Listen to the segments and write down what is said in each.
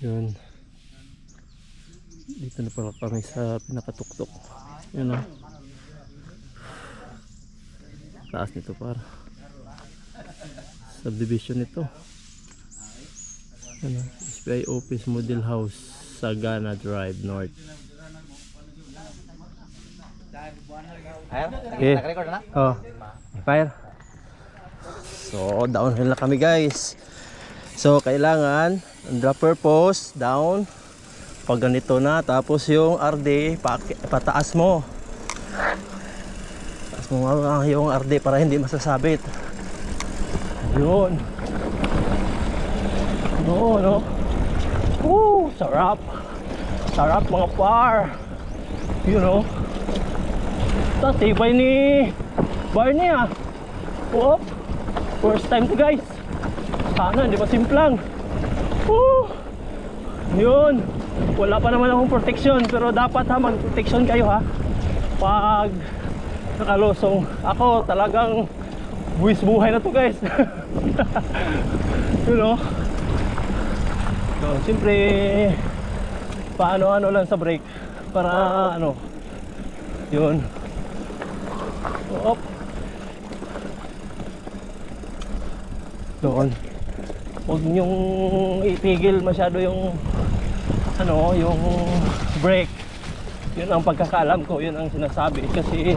Yun. Dito na pala kami sa pinakatuktok. Yun o. Taas nito par. Subdivision nito. Ano? SBI Office Model House, Sagana Drive North. Okay. Oh, fire. So, downhill na kami guys. So, kailangan ang dropper post down. Pag ganito na, tapos yung RD pataas mo. Taas mo yung RD para hindi masasabit. Yun. No, no. Woo, sarap. Sarap mga par. You know. Tatibay ni Barney ah. Oh, first time to guys. Sana hindi pa simplang. Woo. Yun. Wala pa naman akong protection, pero dapat ha, mag-protection kayo ha. Pag nakalusong. Ako talagang buwis buhay na to guys. You know. So, siyempre paano-ano lang sa brake para ano. Yun. Op. Doon. Huwag niyong itigil masyado yung ano, yung brake. Yun ang pagkakaalam ko, yun ang sinasabi kasi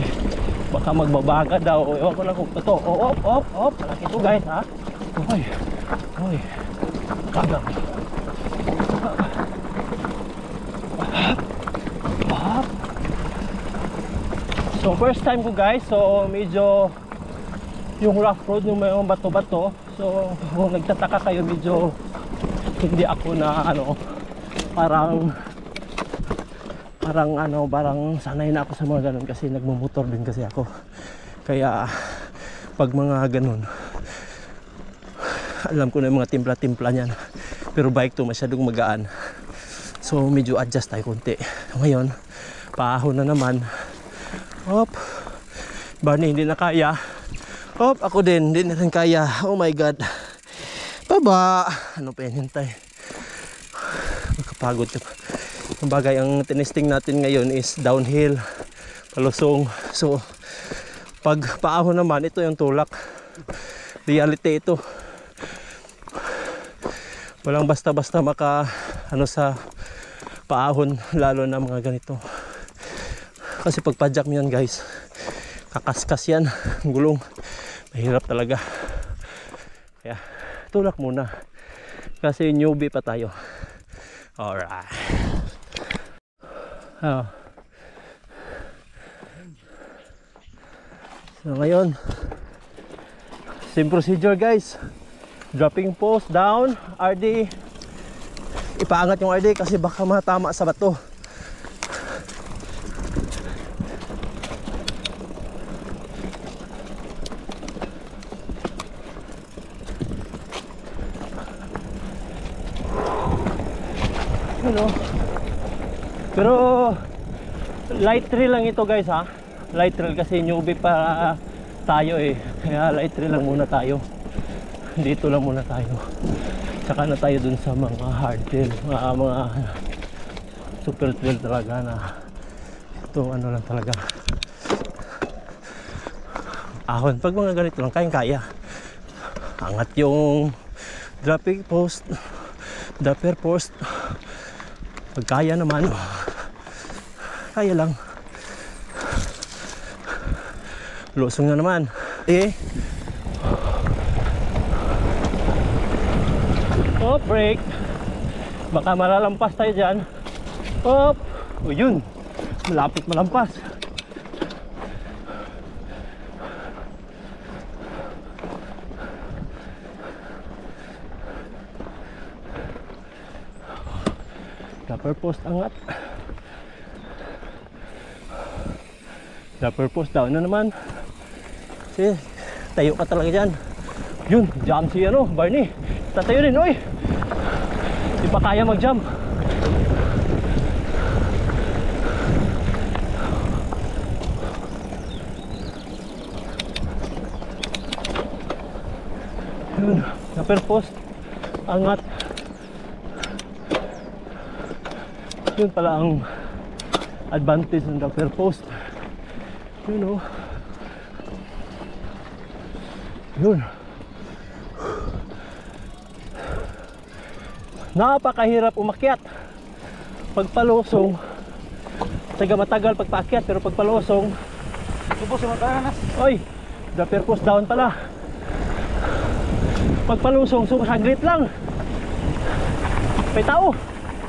baka magbabaga daw. Ewan ko lang kung ito. Oh, op. Malaki ito guys ha. Oy. Kagang. So first time ko guys, so medyo yung rough road, yung may bato-bato. So kung nagtataka kayo, medyo hindi ako na ano, parang sanay na ako sa mga ganun kasi nagmumotor din kasi ako. Kaya pag mga ganun, alam ko na yung mga timpla-timpla niyan. Pero bike to masyadong magaan. So medyo adjust tayo konti. Ngayon, paahon na naman. Hop. Barney hindi na kaya. Hop, ako din hindi na rin kaya. Oh my god. Baba. Ano pa yan hintay? Makapagod ka pa. Ang bagay, ang tinesting natin ngayon is downhill, palusong. So pag paahon naman, ito yung tulak. Reality ito. Walang basta-basta maka ano sa paahon, lalo na mga ganito. Kasi pag padjak mo yan guys, kakaskas yan, gulong. Mahirap talaga. Kaya tulak muna kasi newbie pa tayo. Alright. So ngayon, same procedure guys. Dropping post down, RD. Ipaangat yung RD kasi baka matama sa bato. Ano? Pero light trail lang ito guys ha. Light trail kasi newbie pa tayo eh. Kaya light trail lang muna tayo. Dito lang muna tayo. Tsaka na tayo dun sa mga hard trail, mga super trail talaga na ito ano lang talaga. Ahon. Pag mga ganito lang, kayang-kaya. Angat yung dropper post. Pag kaya naman, kaya lang. Lusong na naman. Oh, brake. Baka malalampas tayo dyan. Oh, yun. Malapit malampas. Dropper post angat. Dropper post down na naman. Kasi tayo ka talaga dyan. Yun, jump si ano, Barney. Tatayo rin, oy. Di pa kaya mag-jump. Yun, dropper post angat. Yun pala ang advantage ng dropper post. You know. Yun. Napakahirap umakyat. Pagpalusong, taga matagal pagpaakyat, pero pagpalusong, Subos yung matahanas. oy, dropper post down pala. Pagpalusong, saglit lang. May tao.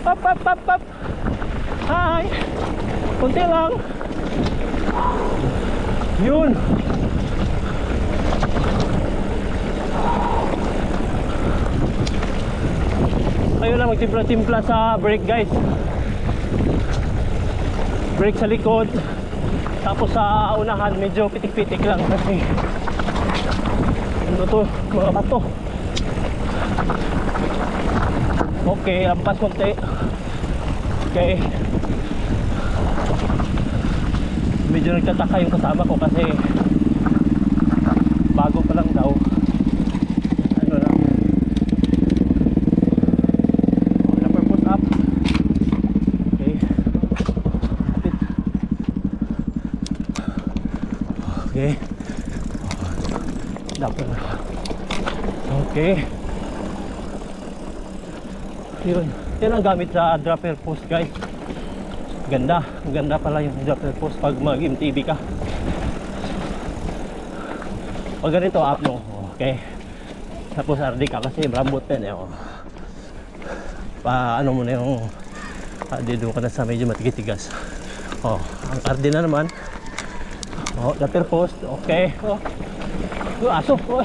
Pap, pap, pap, pap. Hi. Kunti lang. Yun. Kayo lang magtimpla-timpla sa brake, guys. Brake sa likod. Tapos sa unahan medyo pitik-pitik lang kasi ano to, mga bato. Okay, lampas konti. Okay. Medyo nagtataka yung kasama ko kasi bago pa lang daw. Ano lang. Upper foot up. Okay. Okay. Dapat. Okay. Yun. Yan ang gamit sa dropper post, guys. Ganda. Ang ganda pala yung dropper post pag mag-MTB ka. Pag ganito, up no. Okay. Tapos RD ka kasi brambot yan eh. Pa ano mo na yung doon ka na sa medyo matigitigas. Oh, ang RD na naman. Oh, dropper post. Okay. Oh. Aso. Oh.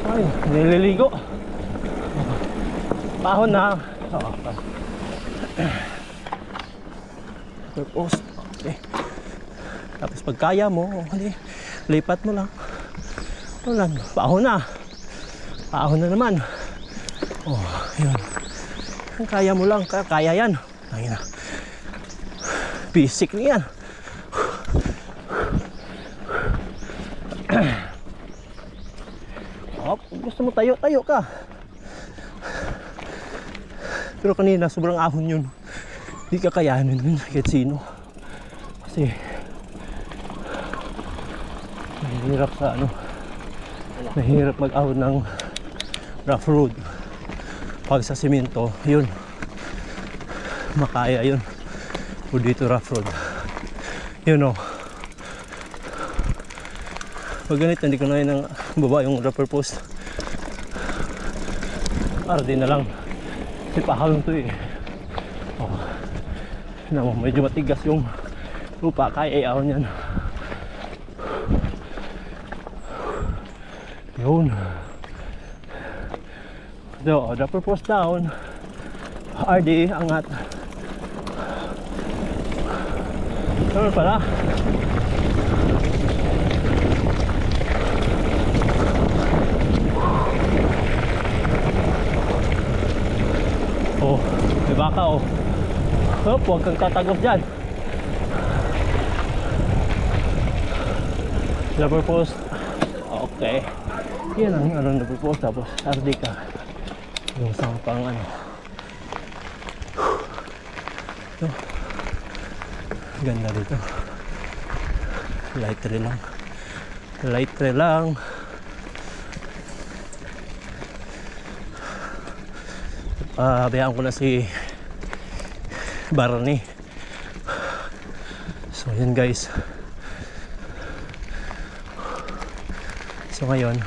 Ay, nililigo. Pahon na. Oo. Post. Okay. Tapos pag kaya mo, lipat mo lang. Wala. Pahon na. Pahon na naman. Oh, yun. Kung kaya mo lang, kaya yan. Ayun na. Basic na yan. Oh, gusto mo tayo, tayo ka. Pero kanina sobrang ahon yun. Hindi kakayanin yun kahit sino. Kasi mahirap sa ano, mahirap mag-ahon ng rough road. Pag sa simento, yun makaya yun. O dito rough road, you know. Pag ganito hindi ko na yun ang baba yung dropper post. RD na lang. Kasi pahalong to eh. Oh. No, medyo matigas yung lupa, kaya iahon yan. Yun. So, dropper post down. RD, angat. Ano pala? Oh, may baka oh. Hop, huwag kang tatagos dyan. Dropper post. Okay. Yan ang ano, dropper post. Tapos RD ka. Yung sampang ano. Ito. Ganda dito. Light tray lang. Light tray lang. Bayaan ko na si Barney. So yan guys. So ngayon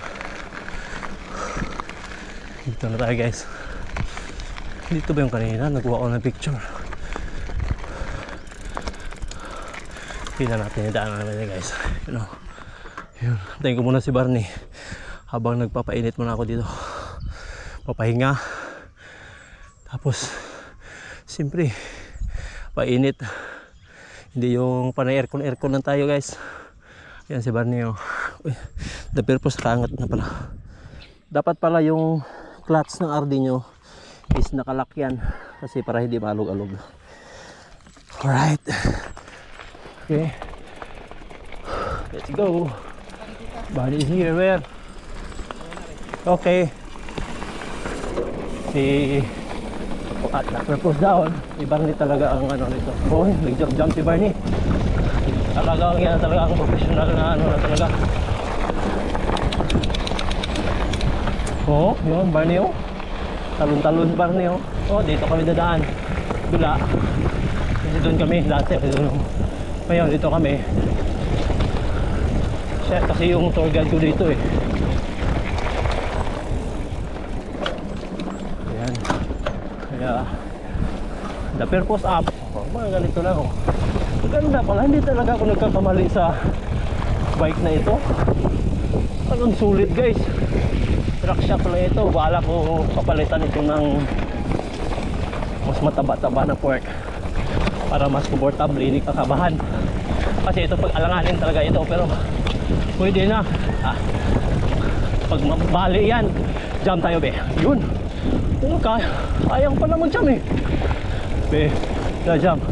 dito na tayo guys. Dito ba yung kanina nagkuha ko ng picture? Tingnan natin yung daan namin guys. You know, yun. Tayin ko muna si Barney habang nagpapainit muna ako dito. Papahinga. Tapos siyempre painit. Hindi yung panay aircon lang tayo guys. Yan si Barney oh. Uy, the purpose kaangat na pala. Dapat pala yung clutch ng RD nyo is nakalak yan kasi para hindi maalog-alog. Alright. Okay. Let's go. Barney is here. Where? Okay. Si At na-purpose down, si Barney talaga ang ano nito. Oh, nag-jump si Barney. Talagang yan talaga ang professional na ano na talaga. Oh, yun, Barney oh. Talon-talon Barney oh. Oh, dito kami dadaan. Dula. Kasi doon kami dati. Ngayon, dito kami. Siya, kasi yung tour guide ko dito eh. Ayan. Kaya, the purpose up. Oh, mga ganito lang oh. Maganda pala, hindi talaga ako nagkakamali sa bike na ito. Talagang sulit guys. Track shock lang ito. Bala ko papalitan ito ng mas mataba-taba na fork para mas comfortable, hindi kakabahan. Kasi ito pag alanganin talaga ito, pero pwede na. Pag mabali yan, jump tayo be. Yun. Kayang pa na mag-jump eh. Be, jump.